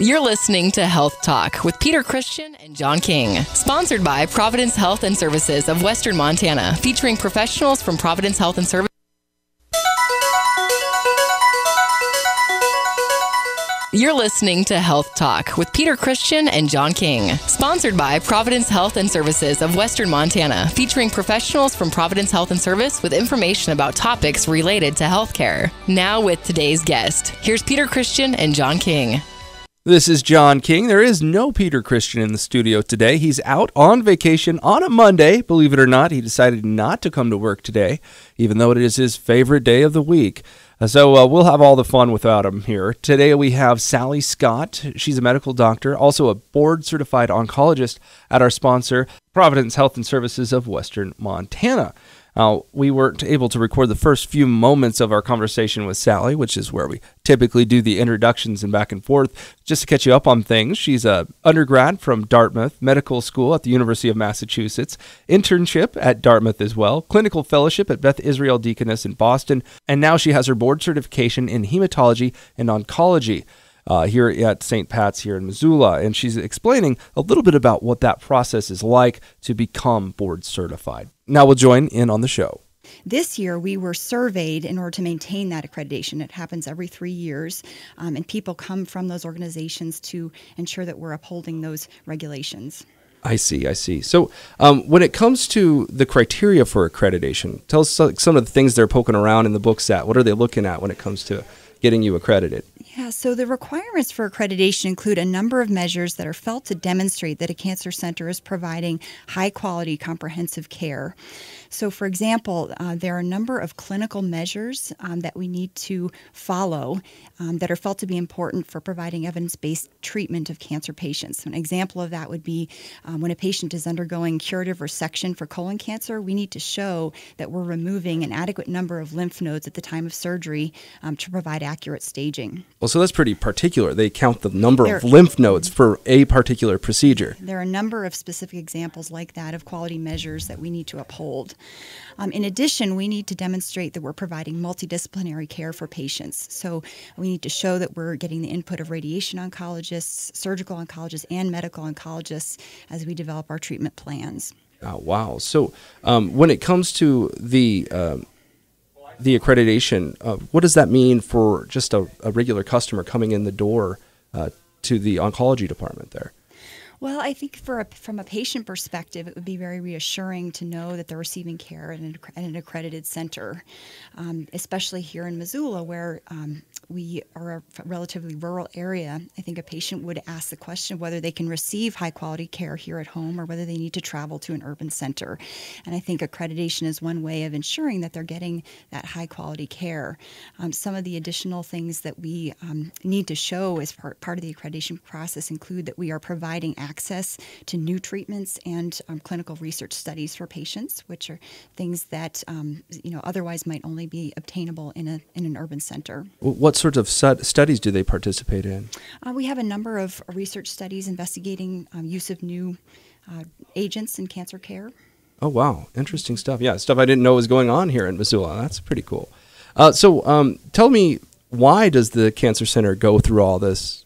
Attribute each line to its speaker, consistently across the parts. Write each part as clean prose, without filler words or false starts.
Speaker 1: You're listening to Health Talk with Peter Christian and John King, sponsored by Providence Health and Services of Western Montana, featuring professionals from Providence Health and Services. You're listening to Health Talk with Peter Christian and John King, sponsored by Providence Health and Services of Western Montana, featuring professionals from Providence Health and Service with information about topics related to healthcare. Now with today's guest, here's Peter Christian and John King.
Speaker 2: This is John King. There is no Peter Christian in the studio today. He's out on vacation on a Monday. Believe it or not, he decided not to come to work today, even though it is his favorite day of the week. So we'll have all the fun without him here. Today we have Sally Scott. She's a medical doctor, also a board-certified oncologist at our sponsor, Providence Health and Services of Western Montana. We weren't able to record the first few moments of our conversation with Sally, which is where we typically do the introductions and back and forth. Just to catch you up on things, she's an undergrad from Dartmouth, medical school at the University of Massachusetts, internship at Dartmouth as well, clinical fellowship at Beth Israel Deaconess in Boston, and now she has her board certification in hematology and oncology here at St. Pat's here in Missoula. And she's explaining a little bit about what that process is like to become board certified. Now we'll join in on the show.
Speaker 3: This year, we were surveyed in order to maintain that accreditation. It happens every 3 years, and people come from those organizations to ensure that we're upholding those regulations.
Speaker 2: I see. So when it comes to the criteria for accreditation, tell us some of the things they're poking around in the book set. What are they looking at when it comes to getting you accredited?
Speaker 3: Yeah, so the requirements for accreditation include a number of measures that are felt to demonstrate that a cancer center is providing high-quality, comprehensive care. So, for example, there are a number of clinical measures that we need to follow that are felt to be important for providing evidence-based treatment of cancer patients. An example of that would be when a patient is undergoing curative resection for colon cancer, we need to show that we're removing an adequate number of lymph nodes at the time of surgery to provide accurate staging.
Speaker 2: Well, so that's pretty particular. They count the number of lymph nodes for a particular procedure.
Speaker 3: There are a number of specific examples like that of quality measures that we need to uphold. In addition, we need to demonstrate that we're providing multidisciplinary care for patients. So we need to show that we're getting the input of radiation oncologists, surgical oncologists, and medical oncologists as we develop our treatment plans.
Speaker 2: Oh, wow. So when it comes to the accreditation, what does that mean for just a regular customer coming in the door to the oncology department there?
Speaker 3: Well, I think from a patient perspective, it would be very reassuring to know that they're receiving care at an accredited center, especially here in Missoula, where we are a relatively rural area. I think a patient would ask the question whether they can receive high-quality care here at home or whether they need to travel to an urban center. And I think accreditation is one way of ensuring that they're getting that high-quality care. Some of the additional things that we need to show as part of the accreditation process include that we are providing access to new treatments and clinical research studies for patients, which are things that otherwise might only be obtainable in an urban center.
Speaker 2: What sorts of studies do they participate in?
Speaker 3: We have a number of research studies investigating use of new agents in cancer care.
Speaker 2: Oh, wow. Interesting stuff. Yeah, stuff I didn't know was going on here in Missoula. That's pretty cool. So tell me, why does the Cancer Center go through all this?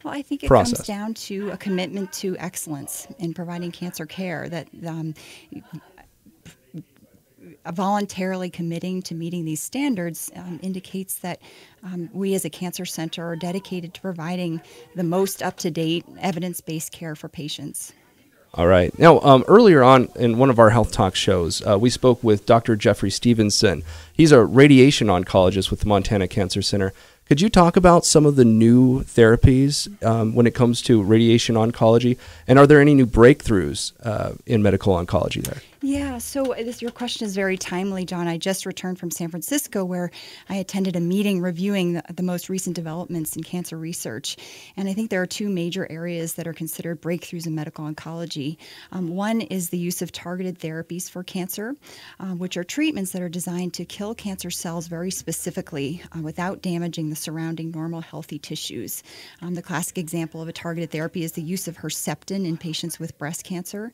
Speaker 3: Well, I think it
Speaker 2: process
Speaker 3: comes down to a commitment to excellence in providing cancer care, that voluntarily committing to meeting these standards indicates that we as a cancer center are dedicated to providing the most up-to-date, evidence-based care for patients.
Speaker 2: All right. Now, earlier on in one of our Health Talk shows, we spoke with Dr. Jeffrey Stevenson. He's a radiation oncologist with the Montana Cancer Center. Could you talk about some of the new therapies when it comes to radiation oncology? And are there any new breakthroughs in medical oncology there?
Speaker 3: Yeah, so your question is very timely, John. I just returned from San Francisco where I attended a meeting reviewing the most recent developments in cancer research. And I think there are two major areas that are considered breakthroughs in medical oncology. One is the use of targeted therapies for cancer, which are treatments that are designed to kill cancer cells very specifically without damaging the surrounding normal healthy tissues. The classic example of a targeted therapy is the use of Herceptin in patients with breast cancer,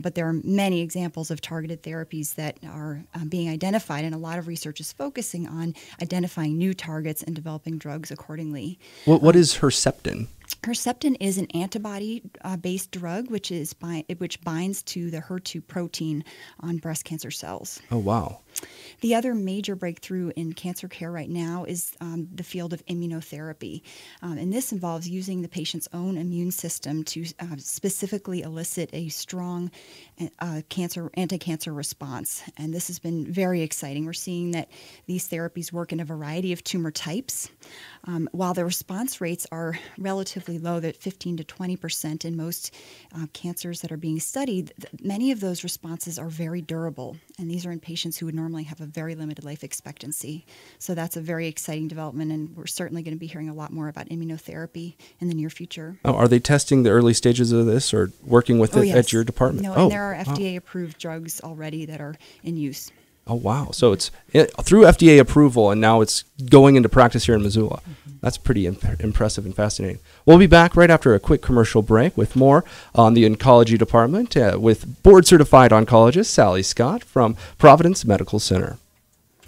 Speaker 3: but there are many examples examples of targeted therapies that are being identified, and a lot of research is focusing on identifying new targets and developing drugs accordingly.
Speaker 2: What is Herceptin?
Speaker 3: Herceptin is an antibody-based drug, which binds to the HER2 protein on breast cancer cells.
Speaker 2: Oh, wow.
Speaker 3: The other major breakthrough in cancer care right now is the field of immunotherapy. And this involves using the patient's own immune system to specifically elicit a strong anti-cancer response. And this has been very exciting. We're seeing that these therapies work in a variety of tumor types. While the response rates are relatively low, that 15 to 20% in most cancers that are being studied, many of those responses are very durable. And these are in patients who would normally have a very limited life expectancy. So that's a very exciting development, and we're certainly going to be hearing a lot more about immunotherapy in the near future.
Speaker 2: Oh, are they testing the early stages of this or working with it
Speaker 3: yes.
Speaker 2: at your department?
Speaker 3: No, and there are FDA-approved drugs already that are in use.
Speaker 2: Oh, wow. So it's through FDA approval, and now it's going into practice here in Missoula. That's pretty impressive and fascinating. We'll be back right after a quick commercial break with more on the oncology department with board-certified oncologist Sally Scott from Providence Medical Center.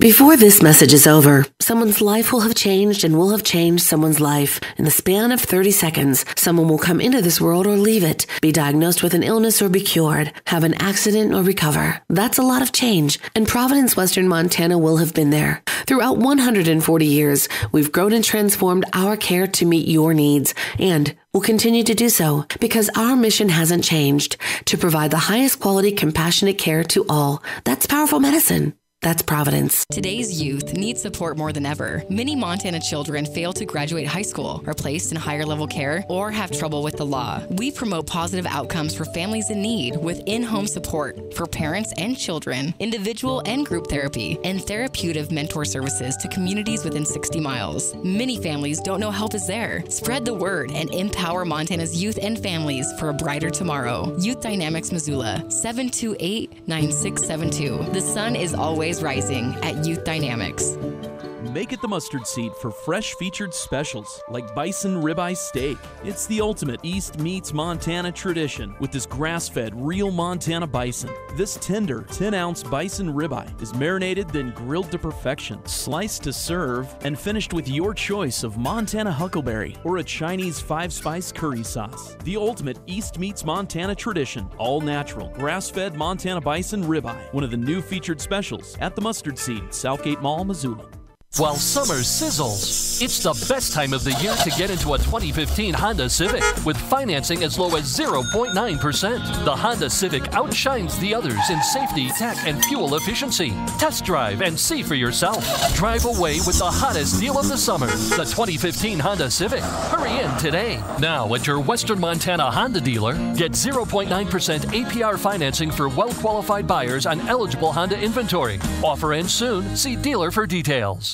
Speaker 4: Before this message is over, someone's life will have changed and will have changed someone's life. In the span of 30 seconds, someone will come into this world or leave it, be diagnosed with an illness or be cured, have an accident or recover. That's a lot of change, and Providence, Western Montana will have been there. Throughout 140 years, we've grown and transformed our care to meet your needs, and will continue to do so because our mission hasn't changed, to provide the highest quality, compassionate care to all. That's powerful medicine. That's Providence.
Speaker 1: Today's youth need support more than ever. Many Montana children fail to graduate high school, are placed in higher level care, or have trouble with the law. We promote positive outcomes for families in need with in-home support for parents and children, individual and group therapy, and therapeutic mentor services to communities within 60 miles. Many families don't know help is there. Spread the word and empower Montana's youth and families for a brighter tomorrow. Youth Dynamics Missoula, 728-9672. The sun is always rising at Youth Dynamics.
Speaker 5: Make it the mustard seed for fresh featured specials like bison ribeye steak. It's the ultimate East meets Montana tradition with this grass-fed real Montana bison. This tender 10-ounce bison ribeye is marinated then grilled to perfection, sliced to serve, and finished with your choice of Montana huckleberry or a Chinese 5-spice curry sauce. The ultimate East meets Montana tradition, all natural, grass-fed Montana bison ribeye. One of the new featured specials at the Mustard Seed, Southgate Mall, Missoula.
Speaker 6: While summer sizzles, it's the best time of the year to get into a 2015 Honda Civic with financing as low as 0.9%. The Honda Civic outshines the others in safety, tech, and fuel efficiency. Test drive and see for yourself. Drive away with the hottest deal of the summer, the 2015 Honda Civic. Hurry in today. Now at your Western Montana Honda dealer, get 0.9% APR financing for well-qualified buyers on eligible Honda inventory. Offer ends soon. See dealer for details.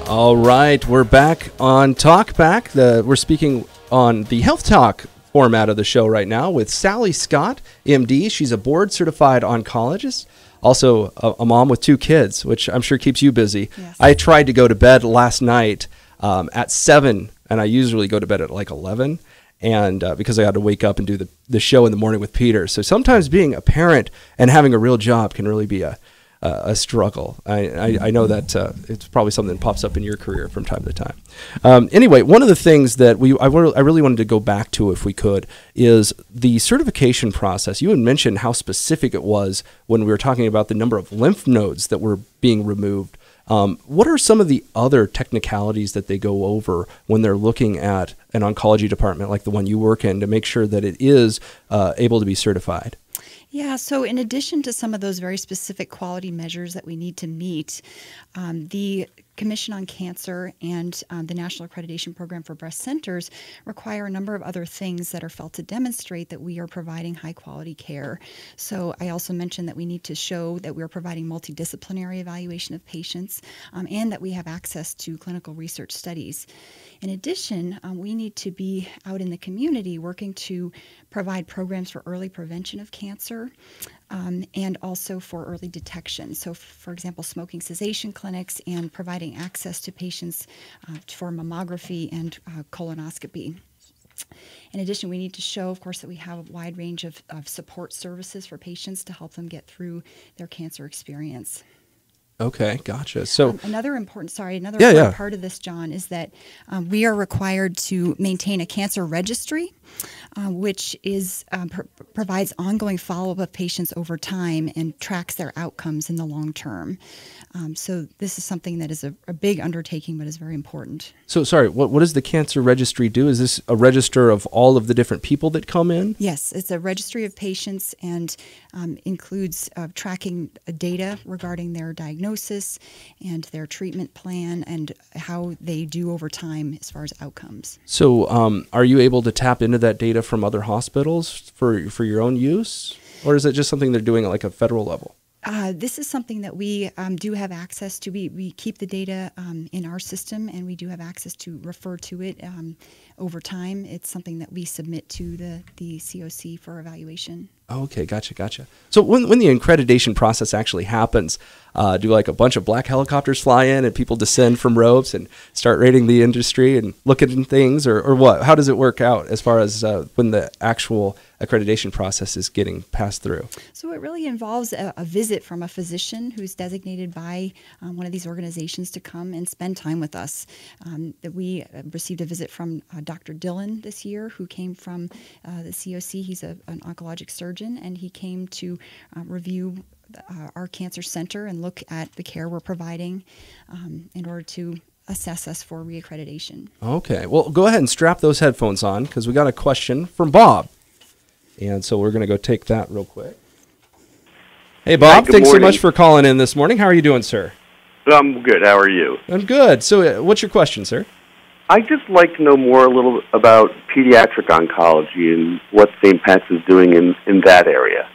Speaker 2: All right, we're back on Talk Back. We're speaking on the Health Talk format of the show right now with Sally Scott, MD. She's a board-certified oncologist, also a mom with 2 kids, which I'm sure keeps you busy.
Speaker 3: Yes.
Speaker 2: I tried to go to bed last night at 7, and I usually go to bed at like 11, and because I had to wake up and do the show in the morning with Peter. So sometimes being a parent and having a real job can really be a struggle. I know that it's probably something that pops up in your career from time to time. Anyway, one of the things that I really wanted to go back to, if we could, is the certification process. You had mentioned how specific it was when we were talking about the number of lymph nodes that were being removed. What are some of the other technicalities that they go over when they're looking at an oncology department like the one you work in to make sure that it is able to be certified?
Speaker 3: Yeah, so in addition to some of those very specific quality measures that we need to meet, the Commission on Cancer and the National Accreditation Program for Breast Centers require a number of other things that are felt to demonstrate that we are providing high quality care. So I also mentioned that we need to show that we are providing multidisciplinary evaluation of patients and that we have access to clinical research studies. In addition, we need to be out in the community working to provide programs for early prevention of cancer. and also for early detection. So, for example, smoking cessation clinics and providing access to patients for mammography and colonoscopy. In addition, we need to show, of course, that we have a wide range of support services for patients to help them get through their cancer experience.
Speaker 2: Okay, gotcha. So
Speaker 3: another important part of this, John, is that we are required to maintain a cancer registry, which is provides ongoing follow-up of patients over time and tracks their outcomes in the long term. So this is something that is a big undertaking, but is very important.
Speaker 2: So sorry, what does the cancer registry do? Is this a register of all of the different people that come in?
Speaker 3: Yes, it's a registry of patients and includes tracking data regarding their diagnosis and their treatment plan and how they do over time as far as outcomes.
Speaker 2: So are you able to tap into that data from other hospitals for your own use? Or is it just something they're doing at like a federal level?
Speaker 3: This is something that we do have access to. We keep the data in our system, and we do have access to refer to it over time. It's something that we submit to the COC for evaluation.
Speaker 2: Okay, gotcha. So when the accreditation process actually happens, do like a bunch of black helicopters fly in and people descend from ropes and start raiding the industry and looking at things, or what? How does it work out as far as when the actual accreditation process is getting passed through?
Speaker 3: So it really involves a visit from a physician who's designated by one of these organizations to come and spend time with us. That we received a visit from Dr. Dillon this year, who came from the COC. He's an oncologic surgeon, and he came to review our cancer center and look at the care we're providing in order to assess us for reaccreditation. Okay,
Speaker 2: well, go ahead and strap those headphones on because we got a question from Bob. And so we're going to go take that real quick. Hey, Bob, thanks so much for calling in this morning. How are you doing, sir?
Speaker 7: I'm good. How are you?
Speaker 2: I'm good. So what's your question, sir?
Speaker 7: I'd just like to know more a little about pediatric oncology and what St. Pat's is doing in that area.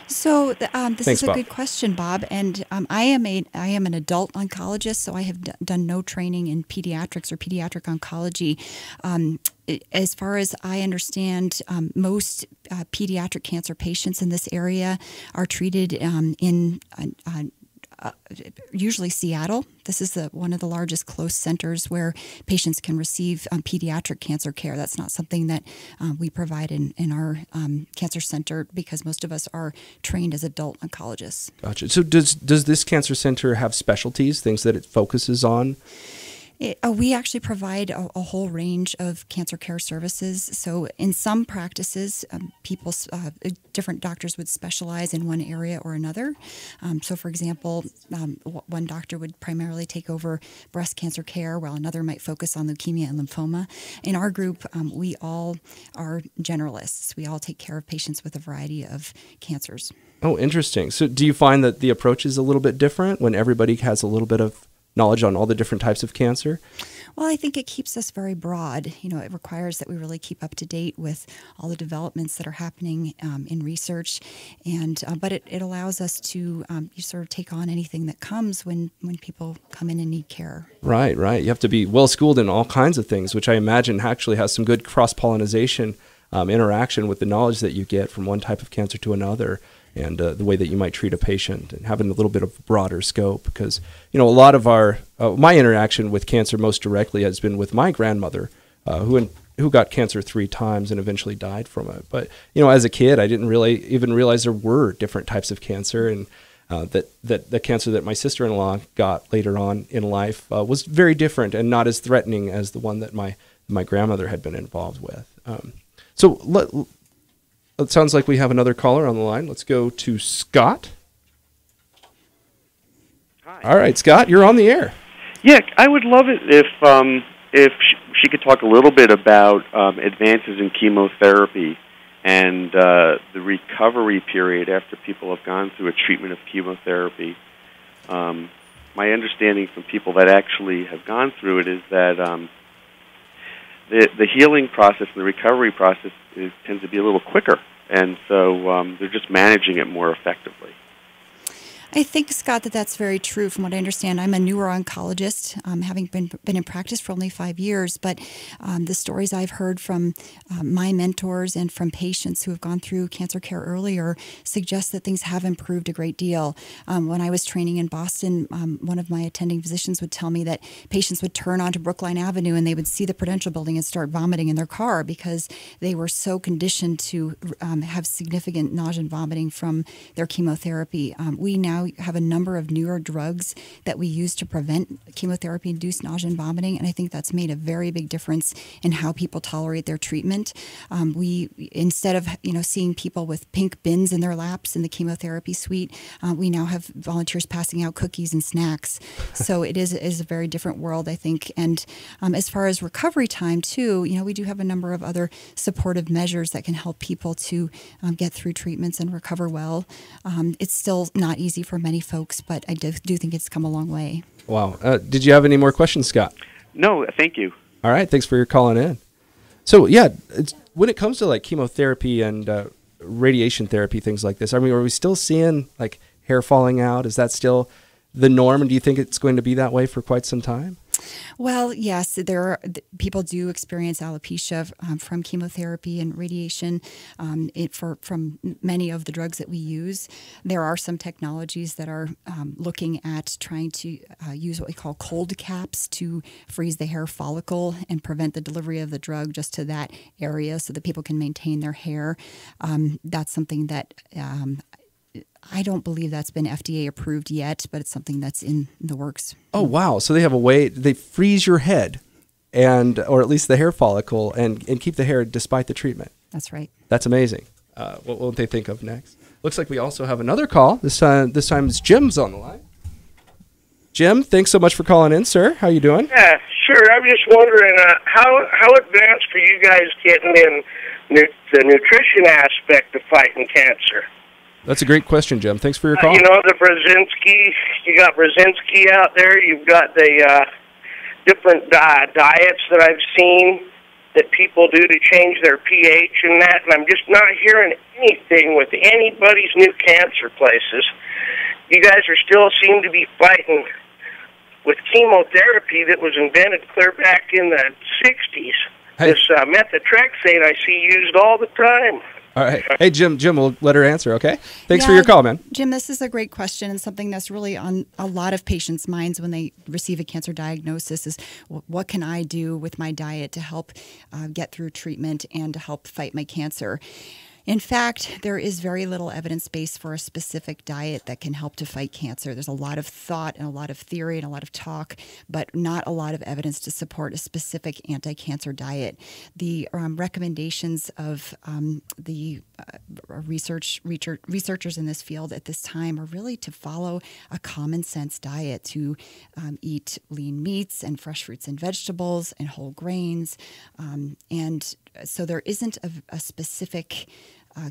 Speaker 3: So this
Speaker 2: Thanks,
Speaker 3: is a
Speaker 2: Bob.
Speaker 3: good question, Bob. And I am an adult oncologist, so I have done no training in pediatrics or pediatric oncology. As far as I understand, most pediatric cancer patients in this area are treated in usually Seattle. This is one of the largest close centers where patients can receive pediatric cancer care. That's not something that we provide in our cancer center because most of us are trained as adult oncologists.
Speaker 2: Gotcha. So does this cancer center have specialties, things that it focuses on?
Speaker 3: We actually provide a whole range of cancer care services. So in some practices, different doctors would specialize in one area or another. So for example, one doctor would primarily take over breast cancer care while another might focus on leukemia and lymphoma. In our group, we all are generalists. We all take care of patients with a variety of cancers.
Speaker 2: Oh, interesting. So do you find that the approach is a little bit different when everybody has a little bit of knowledge on all the different types of cancer?
Speaker 3: Well, I think it keeps us very broad. You know, it requires that we really keep up to date with all the developments that are happening in research, and but it allows us to you sort of take on anything that comes when people come in and need care. Right.
Speaker 2: You have to be well schooled in all kinds of things, which I imagine actually has some good cross-pollination interaction with the knowledge that you get from one type of cancer to another. And the way that you might treat a patient and having a little bit of broader scope, because a lot of my interaction with cancer most directly has been with my grandmother, who got cancer 3 times and eventually died from it. But as a kid, I didn't really even realize there were different types of cancer, and that the cancer that my sister-in-law got later on in life was very different and not as threatening as the one that my grandmother had been involved with. It sounds like we have another caller on the line. Let's go to Scott.
Speaker 7: Hi.
Speaker 2: All right, Scott, you're on the air.
Speaker 7: Yeah, I would love it if she could talk a little bit about advances in chemotherapy and the recovery period after people have gone through a treatment of chemotherapy. My understanding from people that actually have gone through it is that the healing process and the recovery process tends to be a little quicker, and so they're just managing it more effectively.
Speaker 3: I think, Scott, that's very true. From what I understand, I'm a neuro-oncologist, having been in practice for only 5 years. But the stories I've heard from my mentors and from patients who have gone through cancer care earlier suggest that things have improved a great deal. When I was training in Boston, one of my attending physicians would tell me that patients would turn onto Brookline Avenue and they would see the Prudential building and start vomiting in their car because they were so conditioned to have significant nausea and vomiting from their chemotherapy. We now have a number of newer drugs that we use to prevent chemotherapy-induced nausea and vomiting, and I think that's made a very big difference in how people tolerate their treatment. We, instead of seeing people with pink bins in their laps in the chemotherapy suite, we now have volunteers passing out cookies and snacks. So it is a very different world, I think. And as far as recovery time, too, we do have a number of other supportive measures that can help people to get through treatments and recover well. It's still not easy for many folks, but I do think it's come a long way.
Speaker 2: Wow. Did you have any more questions, Scott?
Speaker 7: No, thank you.
Speaker 2: All right. Thanks for your calling in. So, yeah, when it comes to like chemotherapy and radiation therapy, things like this, I mean, are we still seeing like hair falling out? Is that still the norm? And do you think it's going to be that way for quite some time?
Speaker 3: Well, yes, people do experience alopecia from chemotherapy and radiation from many of the drugs that we use. There are some technologies that are looking at trying to use what we call cold caps to freeze the hair follicle and prevent the delivery of the drug just to that area so that people can maintain their hair. That's something that I don't believe that's been FDA approved yet, but it's something that's in the works.
Speaker 2: Oh, wow. So they have a way, they freeze your head or at least the hair follicle and keep the hair despite the treatment.
Speaker 3: That's right.
Speaker 2: That's amazing. What will they think of next? Looks like we also have another call. This time it's Jim's on the line. Jim, thanks so much for calling in, sir. How you doing?
Speaker 8: Yeah, sure. I'm just wondering how advanced are you guys getting in the nutrition aspect of fighting cancer?
Speaker 2: That's a great question, Jim. Thanks for your call.
Speaker 8: You got Brzezinski out there. You've got the different diets that I've seen that people do to change their pH and that, and I'm just not hearing anything with anybody's new cancer places. You guys still seem to be fighting with chemotherapy that was invented clear back in the 60s.
Speaker 2: Hey.
Speaker 8: This methotrexate I see used all the time.
Speaker 2: All right. Hey, Jim, we'll let her answer, okay? Thanks for your call, man.
Speaker 3: Jim, this is a great question and something that's really on a lot of patients' minds when they receive a cancer diagnosis is what can I do with my diet to help get through treatment and to help fight my cancer? In fact, there is very little evidence base for a specific diet that can help to fight cancer. There's a lot of thought and a lot of theory and a lot of talk, but not a lot of evidence to support a specific anti-cancer diet. The recommendations of the researchers in this field at this time are really to follow a common sense diet, to eat lean meats and fresh fruits and vegetables and whole grains. And so there isn't a specific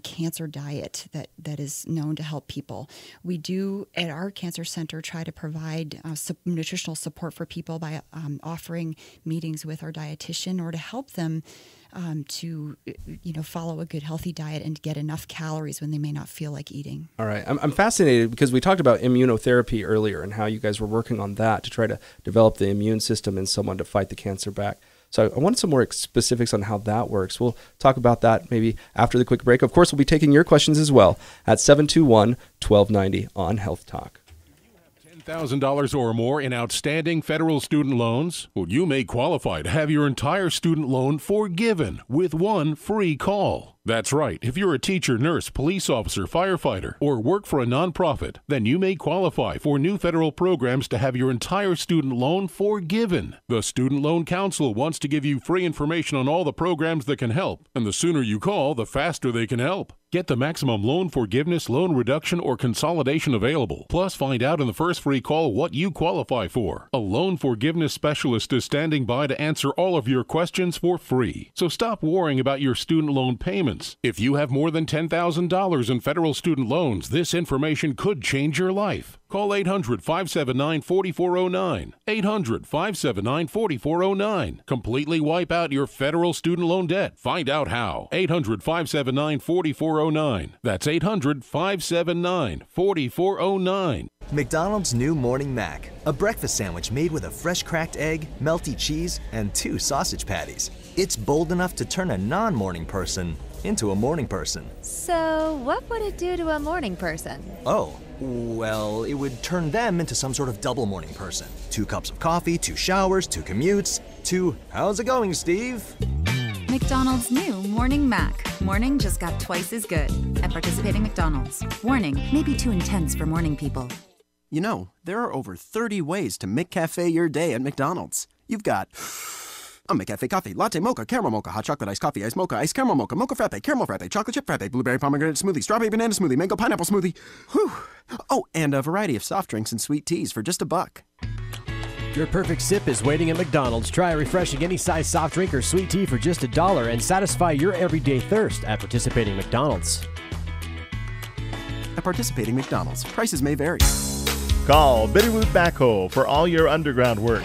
Speaker 3: cancer diet that is known to help people. We do at our cancer center try to provide nutritional support for people by offering meetings with our dietitian or to help them to follow a good healthy diet and get enough calories when they may not feel like eating.
Speaker 2: All right. I'm fascinated because we talked about immunotherapy earlier and how you guys were working on that to try to develop the immune system in someone to fight the cancer back. So I wanted some more specifics on how that works. We'll talk about that maybe after the quick break. Of course, we'll be taking your questions as well at 721-1290 on Health Talk.
Speaker 9: $10,000 or more in outstanding federal student loans? Well, you may qualify to have your entire student loan forgiven with one free call. That's right. If you're a teacher, nurse, police officer, firefighter, or work for a nonprofit, then you may qualify for new federal programs to have your entire student loan forgiven. The Student Loan Council wants to give you free information on all the programs that can help, and the sooner you call, the faster they can help. Get the maximum loan forgiveness, loan reduction, or consolidation available. Plus, find out in the first free call what you qualify for. A loan forgiveness specialist is standing by to answer all of your questions for free. So stop worrying about your student loan payments. If you have more than $10,000 in federal student loans, this information could change your life. Call 800-579-4409. 800-579-4409. Completely wipe out your federal student loan debt. Find out how. 800-579-4409. That's 800-579-4409.
Speaker 10: McDonald's new Morning Mac. A breakfast sandwich made with a fresh cracked egg, melty cheese, and 2 sausage patties. It's bold enough to turn a non-morning person into a morning person.
Speaker 11: So, what would it do to a morning person?
Speaker 10: Oh, well, it would turn them into some sort of double morning person. 2 cups of coffee, 2 showers, 2 commutes, 2 how's it going, Steve?
Speaker 12: McDonald's new Morning Mac. Morning just got twice as good at participating McDonald's. Warning, may be too intense for morning people.
Speaker 13: You know, there are over 30 ways to McCafe your day at McDonald's. You've got a McCafe coffee, latte mocha, caramel mocha, hot chocolate iced coffee, iced mocha, iced caramel mocha, mocha frappe, caramel frappe, chocolate chip frappe, blueberry pomegranate smoothie, strawberry banana smoothie, mango pineapple smoothie. Whew. Oh, and a variety of soft drinks and sweet teas for just $1.
Speaker 14: Your perfect sip is waiting at McDonald's. Try a refreshing any size soft drink or sweet tea for just $1 and satisfy your everyday thirst at participating McDonald's.
Speaker 13: At participating McDonald's, prices may vary.
Speaker 15: Call Bitterroot Backhoe for all your underground work.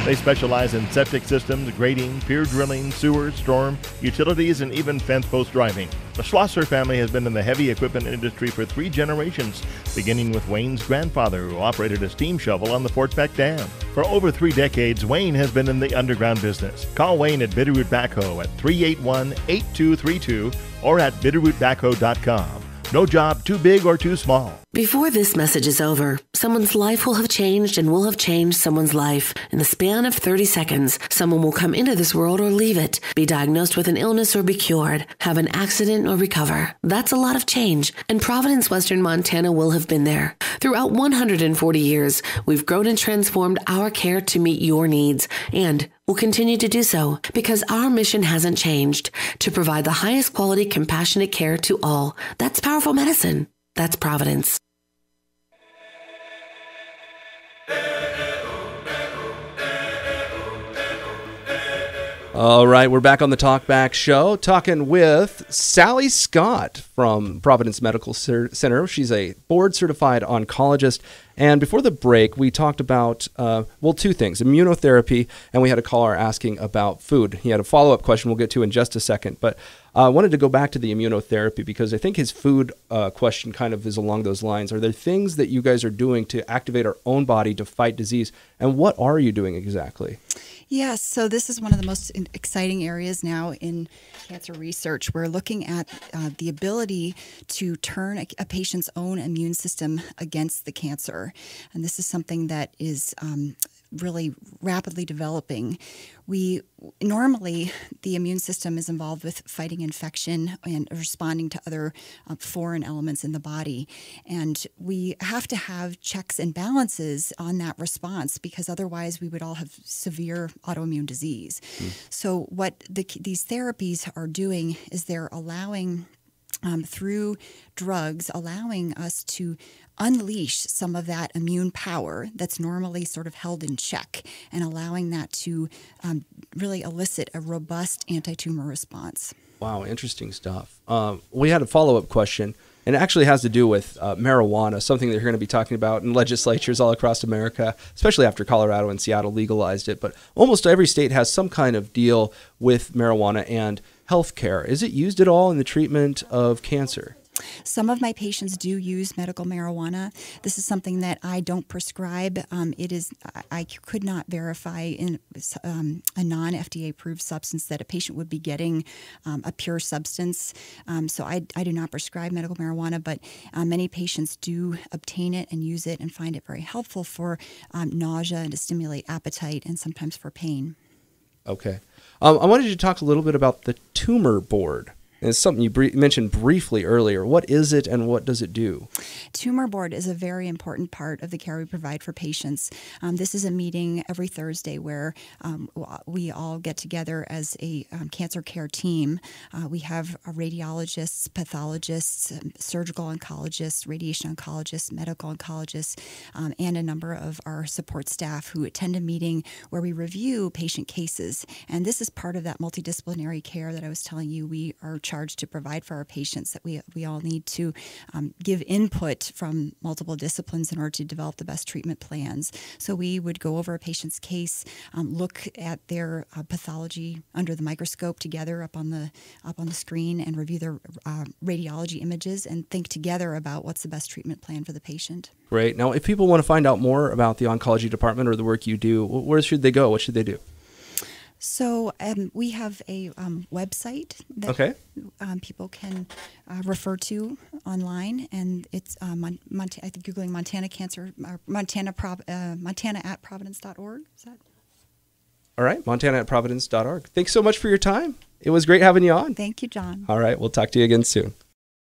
Speaker 15: They specialize in septic systems, grading, pier drilling, sewers, storm, utilities, and even fence post driving. The Schlosser family has been in the heavy equipment industry for 3 generations, beginning with Wayne's grandfather, who operated a steam shovel on the Fort Peck Dam. For over 3 decades, Wayne has been in the underground business. Call Wayne at Bitterroot Backhoe at 381-8232 or at bitterrootbackhoe.com. No job too big or too small.
Speaker 4: Before this message is over, someone's life will have changed and will have changed someone's life. In the span of 30 seconds, someone will come into this world or leave it, be diagnosed with an illness or be cured, have an accident or recover. That's a lot of change, and Providence, Western Montana will have been there. Throughout 140 years, we've grown and transformed our care to meet your needs, and will continue to do so because our mission hasn't changed, to provide the highest quality, compassionate care to all. That's powerful medicine. That's Providence.
Speaker 2: All right, we're back on the Talkback Show, talking with Sally Scott from Providence Medical Center. She's a board-certified oncologist. And before the break, we talked about, 2 things, immunotherapy, and we had a caller asking about food. He had a follow-up question we'll get to in just a second. But I wanted to go back to the immunotherapy because I think his food question kind of is along those lines. Are there things that you guys are doing to activate our own body to fight disease? And what are you doing exactly?
Speaker 3: Yes, so this is one of the most exciting areas now in cancer research. We're looking at the ability to turn a patient's own immune system against the cancer. And this is something that is really rapidly developing. Normally, the immune system is involved with fighting infection and responding to other foreign elements in the body. And we have to have checks and balances on that response because otherwise we would all have severe autoimmune disease. So what these therapies are doing is they're allowing, through drugs, allowing us to unleash some of that immune power that's normally sort of held in check and allowing that to really elicit a robust anti-tumor response.
Speaker 2: Wow, interesting stuff. We had a follow-up question, and it actually has to do with marijuana, something that you're going to be talking about in legislatures all across America, especially after Colorado and Seattle legalized it. But almost every state has some kind of deal with marijuana and healthcare. Is it used at all in the treatment of cancer?
Speaker 3: Some of my patients do use medical marijuana. This is something that I don't prescribe. I could not verify in a non-FDA approved substance that a patient would be getting a pure substance. So I do not prescribe medical marijuana, but many patients do obtain it and use it and find it very helpful for nausea and to stimulate appetite and sometimes for pain.
Speaker 2: Okay. I wanted you to talk a little bit about the tumor board. It's something you mentioned briefly earlier. What is it and what does it do?
Speaker 3: Tumor board is a very important part of the care we provide for patients. This is a meeting every Thursday where we all get together as a cancer care team. We have radiologists, pathologists, surgical oncologists, radiation oncologists, medical oncologists, and a number of our support staff who attend a meeting where we review patient cases. And this is part of that multidisciplinary care that I was telling you we are charged to provide for our patients, that we all need to give input from multiple disciplines in order to develop the best treatment plans. So we would go over a patient's case, look at their pathology under the microscope together up on the screen, and review their radiology images and think together about what's the best treatment plan for the patient.
Speaker 2: Great. Now, if people want to find out more about the oncology department or the work you do, where should they go? What should they do?
Speaker 3: So we have a website that people can refer to online, and it's I think Googling Montana Cancer, Montana at Providence.org. Is that?
Speaker 2: All right, Montana at Providence.org. Thanks so much for your time. It was great having you on.
Speaker 3: Thank you, John.
Speaker 2: All right, we'll talk to you again soon.